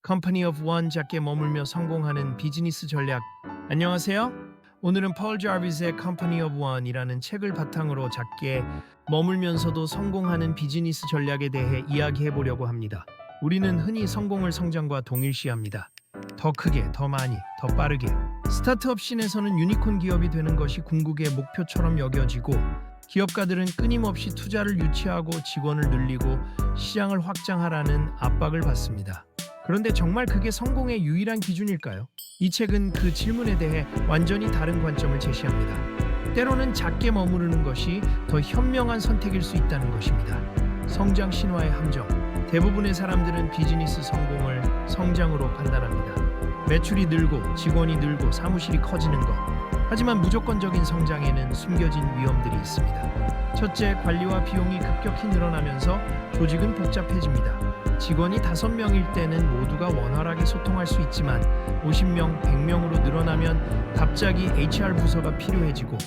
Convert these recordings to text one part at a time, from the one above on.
컴퍼니 오브 원 작게 머물며 성공하는 비즈니스 전략. 안녕하세요. 오늘은 폴 자비스의 컴퍼니 오브 원이라는 책을 바탕으로 작게 머물면서도 성공하는 비즈니스 전략에 대해 이야기해 보려고 합니다. 우리는 흔히 성공을 성장과 동일시합니다. 더 크게, 더 많이, 더 빠르게. 스타트업 씬에서는 유니콘 기업이 되는 것이 궁극의 목표처럼 여겨지고, 기업가들은 끊임없이 투자를 유치하고 직원을 늘리고 시장을 확장하라는 압박을 받습니다. 그런데 정말 그게 성공의 유일한 기준일까요? 이 책은 그 질문에 대해 완전히 다른 관점을 제시합니다. 때로는 작게 머무르는 것이 더 현명한 선택일 수 있다는 것입니다. 성장 신화의 함정. 대부분의 사람들은 비즈니스 성공을 성장으로 판단합니다. 매출이 늘고 직원이 늘고 사무실이 커지는 것. 하지만 무조건적인 성장에는 숨겨진 위험들이 있습니다. 첫째, 관리와 비용이 급격히 늘어나면서 조직은 복잡해집니다. 직원이 5명일 때는 모두가 원활하게 소통할 수 있지만 50명, 100명으로 늘어나면 갑자기 HR 부서가 필요해지고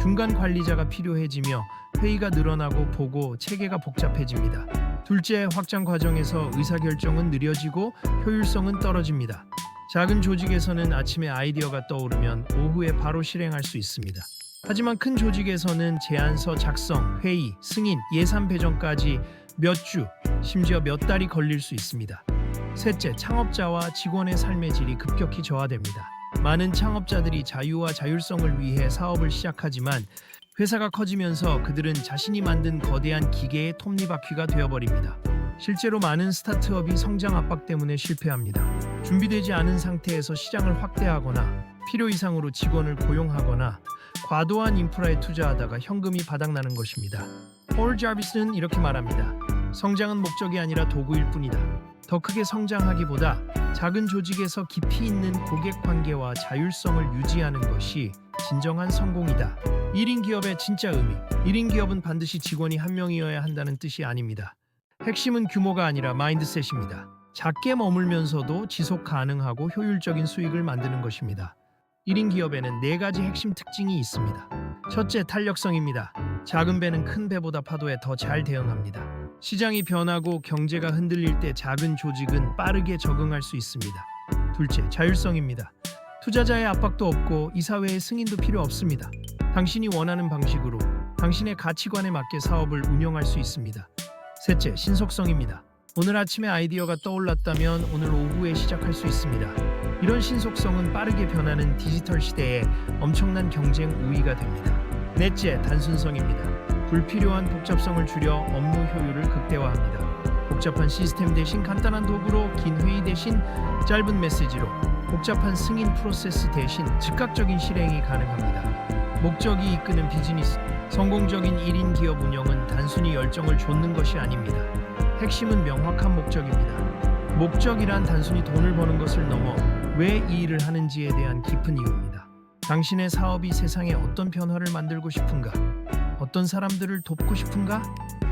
중간 관리자가 필요해지며 회의가 늘어나고 보고 체계가 복잡해집니다. 둘째, 확장 과정에서 의사결정은 느려지고 효율성은 떨어집니다. 작은 조직에서는 아침에 아이디어가 떠오르면 오후에 바로 실행할 수 있습니다. 하지만 큰 조직에서는 제안서 작성, 회의, 승인, 예산 배정까지 몇 주, 심지어 몇 달이 걸릴 수 있습니다. 셋째, 창업자와 직원의 삶의 질이 급격히 저하됩니다. 많은 창업자들이 자유와 자율성을 위해 사업을 시작하지만 회사가 커지면서 그들은 자신이 만든 거대한 기계의 톱니바퀴가 되어버립니다. 실제로 많은 스타트업이 성장 압박 때문에 실패합니다. 준비되지 않은 상태에서 시장을 확대하거나 필요 이상으로 직원을 고용하거나 과도한 인프라에 투자하다가 현금이 바닥나는 것입니다. 폴 자비스는 이렇게 말합니다. 성장은 목적이 아니라 도구일 뿐이다. 더 크게 성장하기보다 작은 조직에서 깊이 있는 고객 관계와 자율성을 유지하는 것이 진정한 성공이다. 1인 기업의 진짜 의미. 1인 기업은 반드시 직원이 1명이어야 한다는 뜻이 아닙니다. 핵심은 규모가 아니라 마인드셋입니다. 작게 머물면서도 지속 가능하고 효율적인 수익을 만드는 것입니다. 1인 기업에는 4가지 핵심 특징이 있습니다. 첫째, 탄력성입니다. 작은 배는 큰 배보다 파도에 더 잘 대응합니다. 시장이 변하고 경제가 흔들릴 때 작은 조직은 빠르게 적응할 수 있습니다. 둘째, 자율성입니다. 투자자의 압박도 없고 이사회의 승인도 필요 없습니다. 당신이 원하는 방식으로 당신의 가치관에 맞게 사업을 운영할 수 있습니다. 셋째, 신속성입니다. 오늘 아침에 아이디어가 떠올랐다면 오늘 오후에 시작할 수 있습니다. 이런 신속성은 빠르게 변하는 디지털 시대에 엄청난 경쟁 우위가 됩니다. 넷째, 단순성입니다. 불필요한 복잡성을 줄여 업무 효율을 극대화합니다. 복잡한 시스템 대신 간단한 도구로, 긴 회의 대신 짧은 메시지로, 복잡한 승인 프로세스 대신 즉각적인 실행이 가능합니다. 목적이 이끄는 비즈니스. 성공적인 1인 기업 운영은 단순히 열정을 좇는 것이 아닙니다. 핵심은 명확한 목적입니다. 목적이란 단순히 돈을 버는 것을 넘어 왜 이 일을 하는지에 대한 깊은 이유입니다. 당신의 사업이 세상에 어떤 변화를 만들고 싶은가? 어떤 사람들을 돕고 싶은가?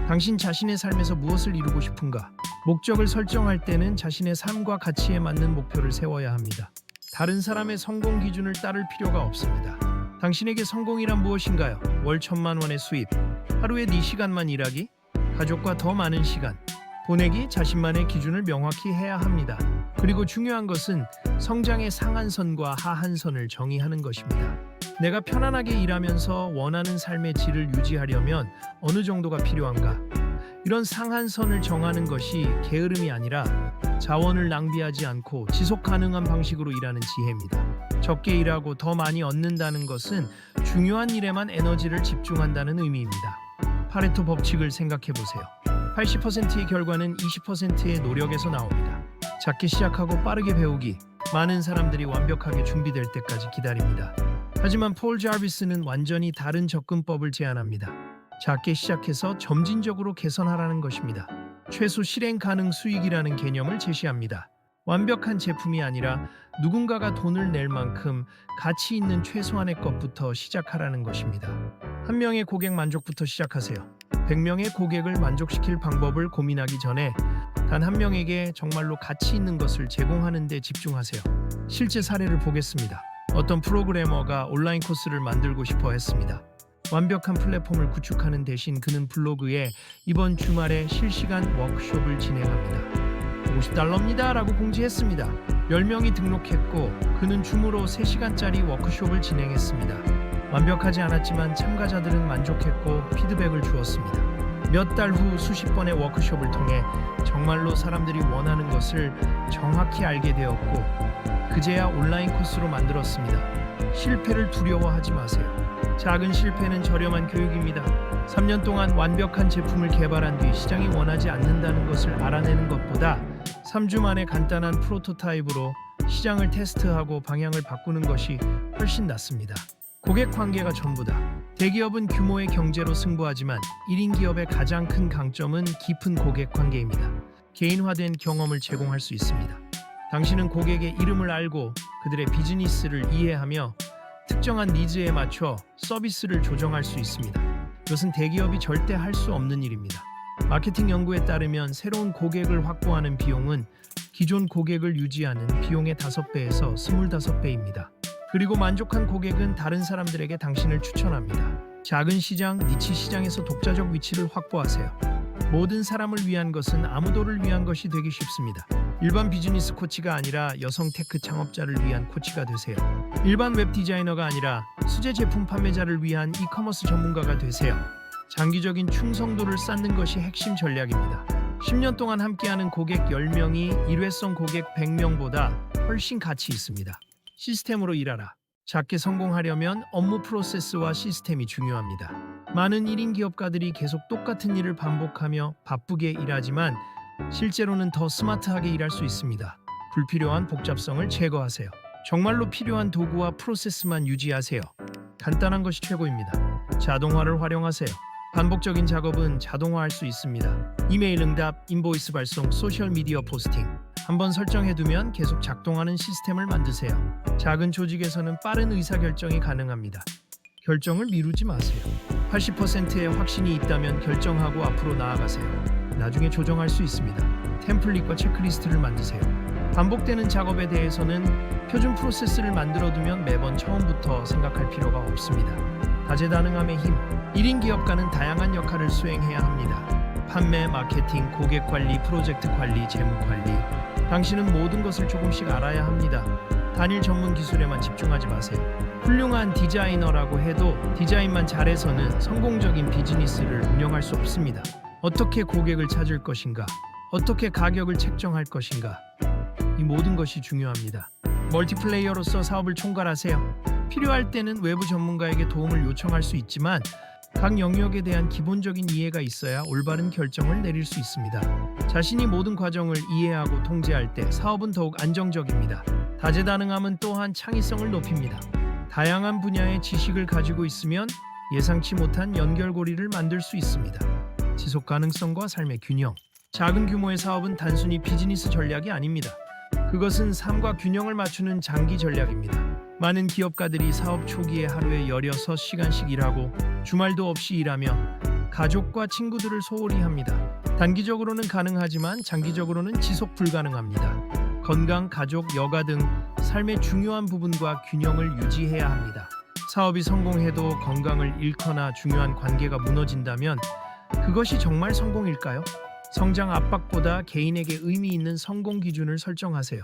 당신 자신의 삶에서 무엇을 이루고 싶은가? 목적을 설정할 때는 자신의 삶과 가치에 맞는 목표를 세워야 합니다. 다른 사람의 성공 기준을 따를 필요가 없습니다. 당신에게 성공이란 무엇인가요? 월 1,000만 원의 수입, 하루에 4시간만 일하기, 가족과 더 많은 시간 보내기. 자신만의 기준을 명확히 해야 합니다. 그리고 중요한 것은 성장의 상한선과 하한선을 정의하는 것입니다. 내가 편안하게 일하면서 원하는 삶의 질을 유지하려면 어느 정도가 필요한가? 이런 상한선을 정하는 것이 게으름이 아니라 자원을 낭비하지 않고 지속 가능한 방식으로 일하는 지혜입니다. 적게 일하고 더 많이 얻는다는 것은 중요한 일에만 에너지를 집중한다는 의미입니다. 파레토 법칙을 생각해 보세요. 80%의 결과는 20%의 노력에서 나옵니다. 작게 시작하고 빠르게 배우기. 많은 사람들이 완벽하게 준비될 때까지 기다립니다. 하지만 폴 자비스는 완전히 다른 접근법을 제안합니다. 작게 시작해서 점진적으로 개선하라는 것입니다. 최소 실행 가능 수익이라는 개념을 제시합니다. 완벽한 제품이 아니라 누군가가 돈을 낼 만큼 가치 있는 최소한의 것부터 시작하라는 것입니다. 1명의 고객 만족부터 시작하세요. 100명의 고객을 만족시킬 방법을 고민하기 전에 단 1명에게 정말로 가치 있는 것을 제공하는 데 집중하세요. 실제 사례를 보겠습니다. 어떤 프로그래머가 온라인 코스를 만들고 싶어 했습니다. 완벽한 플랫폼을 구축하는 대신 그는 블로그에 이번 주말에 실시간 워크숍을 진행합니다. $50입니다 라고 공지했습니다. 10명이 등록했고 그는 줌으로 3시간짜리 워크숍을 진행했습니다. 완벽하지 않았지만 참가자들은 만족했고 피드백을 주었습니다. 몇 달 후 수십 번의 워크숍을 통해 정말로 사람들이 원하는 것을 정확히 알게 되었고 그제야 온라인 코스로 만들었습니다. 실패를 두려워하지 마세요. 작은 실패는 저렴한 교육입니다. 3년 동안 완벽한 제품을 개발한 뒤 시장이 원하지 않는다는 것을 알아내는 것보다 3주 만에 간단한 프로토타입으로 시장을 테스트하고 방향을 바꾸는 것이 훨씬 낫습니다. 고객 관계가 전부다. 대기업은 규모의 경제로 승부하지만 1인 기업의 가장 큰 강점은 깊은 고객 관계입니다. 개인화된 경험을 제공할 수 있습니다. 당신은 고객의 이름을 알고 그들의 비즈니스를 이해하며 특정한 니즈에 맞춰 서비스를 조정할 수 있습니다. 이것은 대기업이 절대 할 수 없는 일입니다. 마케팅 연구에 따르면 새로운 고객을 확보하는 비용은 기존 고객을 유지하는 비용의 5배에서 25배입니다. 그리고 만족한 고객은 다른 사람들에게 당신을 추천합니다. 작은 시장, 니치 시장에서 독자적 위치를 확보하세요. 모든 사람을 위한 것은 아무도를 위한 것이 되기 쉽습니다. 일반 비즈니스 코치가 아니라 여성 테크 창업자를 위한 코치가 되세요. 일반 웹 디자이너가 아니라 수제 제품 판매자를 위한 이커머스 전문가가 되세요. 장기적인 충성도를 쌓는 것이 핵심 전략입니다. 10년 동안 함께하는 고객 10명이 일회성 고객 100명보다 훨씬 가치 있습니다. 시스템으로 일하라. 작게 성공하려면 업무 프로세스와 시스템이 중요합니다. 많은 1인 기업가들이 계속 똑같은 일을 반복하며 바쁘게 일하지만 실제로는 더 스마트하게 일할 수 있습니다. 불필요한 복잡성을 제거하세요. 정말로 필요한 도구와 프로세스만 유지하세요. 간단한 것이 최고입니다. 자동화를 활용하세요. 반복적인 작업은 자동화할 수 있습니다. 이메일 응답, 인보이스 발송, 소셜미디어 포스팅. 한번 설정해두면 계속 작동하는 시스템을 만드세요. 작은 조직에서는 빠른 의사결정이 가능합니다. 결정을 미루지 마세요. 80%의 확신이 있다면 결정하고 앞으로 나아가세요. 나중에 조정할 수 있습니다. 템플릿과 체크리스트를 만드세요. 반복되는 작업에 대해서는 표준 프로세스를 만들어두면 매번 처음부터 생각할 필요가 없습니다. 다재다능함의 힘. 1인 기업가는 다양한 역할을 수행해야 합니다. 판매, 마케팅, 고객 관리, 프로젝트 관리, 재무 관리. 당신은 모든 것을 조금씩 알아야 합니다. 단일 전문 기술에만 집중하지 마세요. 훌륭한 디자이너라고 해도 디자인만 잘해서는 성공적인 비즈니스를 운영할 수 없습니다. 어떻게 고객을 찾을 것인가? 어떻게 가격을 책정할 것인가? 이 모든 것이 중요합니다. 멀티플레이어로서 사업을 총괄하세요. 필요할 때는 외부 전문가에게 도움을 요청할 수 있지만 각 영역에 대한 기본적인 이해가 있어야 올바른 결정을 내릴 수 있습니다. 자신이 모든 과정을 이해하고 통제할 때 사업은 더욱 안정적입니다. 다재다능함은 또한 창의성을 높입니다. 다양한 분야의 지식을 가지고 있으면 예상치 못한 연결고리를 만들 수 있습니다. 지속 가능성과 삶의 균형. 작은 규모의 사업은 단순히 비즈니스 전략이 아닙니다. 그것은 삶과 균형을 맞추는 장기 전략입니다. 많은 기업가들이 사업 초기에 하루에 16시간씩 일하고 주말도 없이 일하며 가족과 친구들을 소홀히 합니다. 단기적으로는 가능하지만 장기적으로는 지속 불가능합니다. 건강, 가족, 여가 등 삶의 중요한 부분과 균형을 유지해야 합니다. 사업이 성공해도 건강을 잃거나 중요한 관계가 무너진다면 그것이 정말 성공일까요? 성장 압박보다 개인에게 의미 있는 성공 기준을 설정하세요.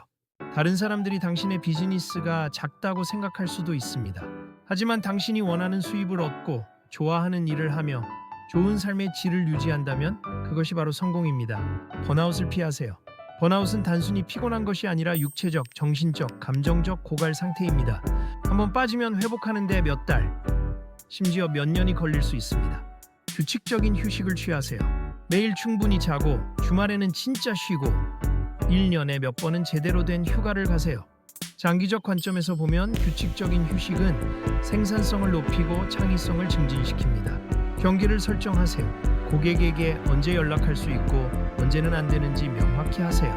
다른 사람들이 당신의 비즈니스가 작다고 생각할 수도 있습니다. 하지만 당신이 원하는 수입을 얻고 좋아하는 일을 하며 좋은 삶의 질을 유지한다면 그것이 바로 성공입니다. 번아웃을 피하세요. 번아웃은 단순히 피곤한 것이 아니라 육체적, 정신적, 감정적 고갈 상태입니다. 한번 빠지면 회복하는 데 몇 달, 심지어 몇 년이 걸릴 수 있습니다. 규칙적인 휴식을 취하세요. 매일 충분히 자고 주말에는 진짜 쉬고 1년에 몇 번은 제대로 된 휴가를 가세요. 장기적 관점에서 보면 규칙적인 휴식은 생산성을 높이고 창의성을 증진시킵니다. 경계를 설정하세요. 고객에게 언제 연락할 수 있고 언제는 안 되는지 명확히 하세요.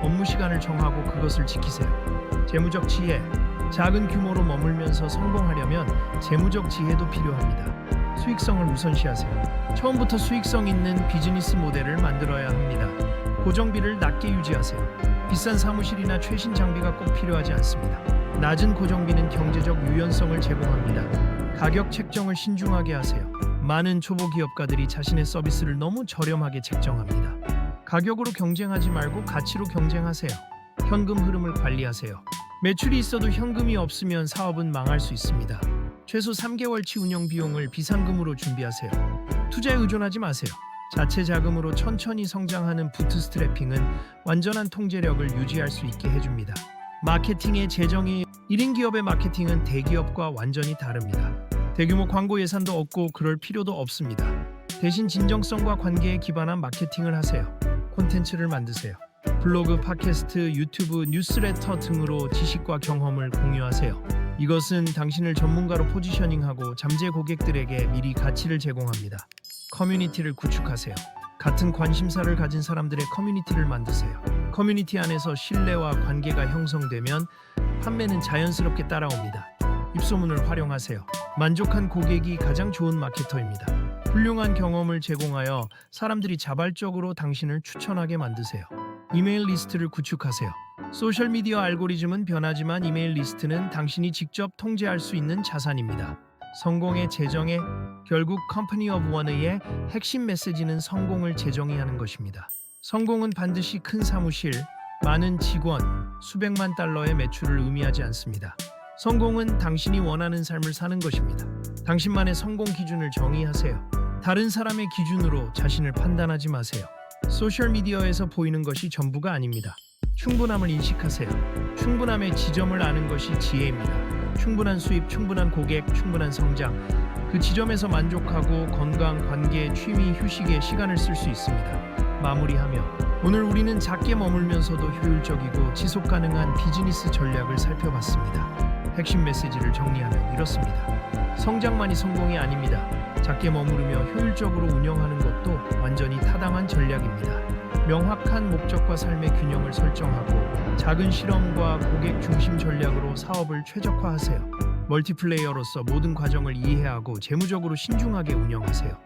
업무 시간을 정하고 그것을 지키세요. 재무적 지혜. 작은 규모로 머물면서 성공하려면 재무적 지혜도 필요합니다. 수익성을 우선시하세요. 처음부터 수익성 있는 비즈니스 모델을 만들어야 합니다. 고정비를 낮게 유지하세요. 비싼 사무실이나 최신 장비가 꼭 필요하지 않습니다. 낮은 고정비는 경제적 유연성을 제공합니다. 가격 책정을 신중하게 하세요. 많은 초보 기업가들이 자신의 서비스를 너무 저렴하게 책정합니다. 가격으로 경쟁하지 말고 가치로 경쟁하세요. 현금 흐름을 관리하세요. 매출이 있어도 현금이 없으면 사업은 망할 수 있습니다. 최소 3개월치 운영 비용을 비상금으로 준비하세요. 투자에 의존하지 마세요. 자체 자금으로 천천히 성장하는 부트스트래핑은 완전한 통제력을 유지할 수 있게 해줍니다. 마케팅의 재정이 1인 기업의 마케팅은 대기업과 완전히 다릅니다. 대규모 광고 예산도 없고 그럴 필요도 없습니다. 대신 진정성과 관계에 기반한 마케팅을 하세요. 콘텐츠를 만드세요. 블로그, 팟캐스트, 유튜브, 뉴스레터 등으로 지식과 경험을 공유하세요. 이것은 당신을 전문가로 포지셔닝하고 잠재 고객들에게 미리 가치를 제공합니다. 커뮤니티를 구축하세요. 같은 관심사를 가진 사람들의 커뮤니티를 만드세요. 커뮤니티 안에서 신뢰와 관계가 형성되면 판매는 자연스럽게 따라옵니다. 입소문을 활용하세요. 만족한 고객이 가장 좋은 마케터입니다. 훌륭한 경험을 제공하여 사람들이 자발적으로 당신을 추천하게 만드세요. 이메일 리스트를 구축하세요. 소셜미디어 알고리즘은 변하지만 이메일 리스트는 당신이 직접 통제할 수 있는 자산입니다. 성공의 재정에 결국 컴퍼니 오브 원의 핵심 메시지는 성공을 재정의하는 것입니다. 성공은 반드시 큰 사무실, 많은 직원, 수백만 달러의 매출을 의미하지 않습니다. 성공은 당신이 원하는 삶을 사는 것입니다. 당신만의 성공 기준을 정의하세요. 다른 사람의 기준으로 자신을 판단하지 마세요. 소셜미디어에서 보이는 것이 전부가 아닙니다. 충분함을 인식하세요. 충분함의 지점을 아는 것이 지혜입니다. 충분한 수입, 충분한 고객, 충분한 성장. 그 지점에서 만족하고 건강, 관계, 취미, 휴식에 시간을 쓸 수 있습니다. 마무리하며 오늘 우리는 작게 머물면서도 효율적이고 지속 가능한 비즈니스 전략을 살펴봤습니다. 핵심 메시지를 정리하면 이렇습니다. 성장만이 성공이 아닙니다. 작게 머무르며 효율적으로 운영하는 것도 완전히 타당한 전략입니다. 명확한 목적과 삶의 균형을 설정하고 작은 실험과 고객 중심 전략으로 사업을 최적화하세요. 멀티플레이어로서 모든 과정을 이해하고 재무적으로 신중하게 운영하세요.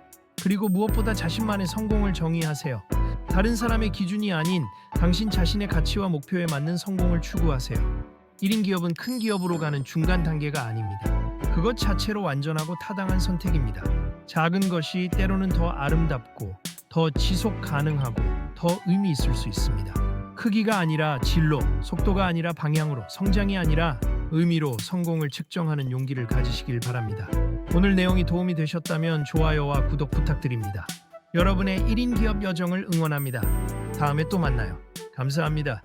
그리고 무엇보다 자신만의 성공을 정의하세요. 다른 사람의 기준이 아닌 당신 자신의 가치와 목표에 맞는 성공을 추구하세요. 1인 기업은 큰 기업으로 가는 중간 단계가 아닙니다. 그것 자체로 완전하고 타당한 선택입니다. 작은 것이 때로는 더 아름답고 더 지속 가능하고 더 의미 있을 수 있습니다. 크기가 아니라 진로, 속도가 아니라 방향으로, 성장이 아니라 의미로 성공을 측정하는 용기를 가지시길 바랍니다. 오늘 내용이 도움이 되셨다면 좋아요와 구독 부탁드립니다. 여러분의 1인 기업 여정을 응원합니다. 다음에 또 만나요. 감사합니다.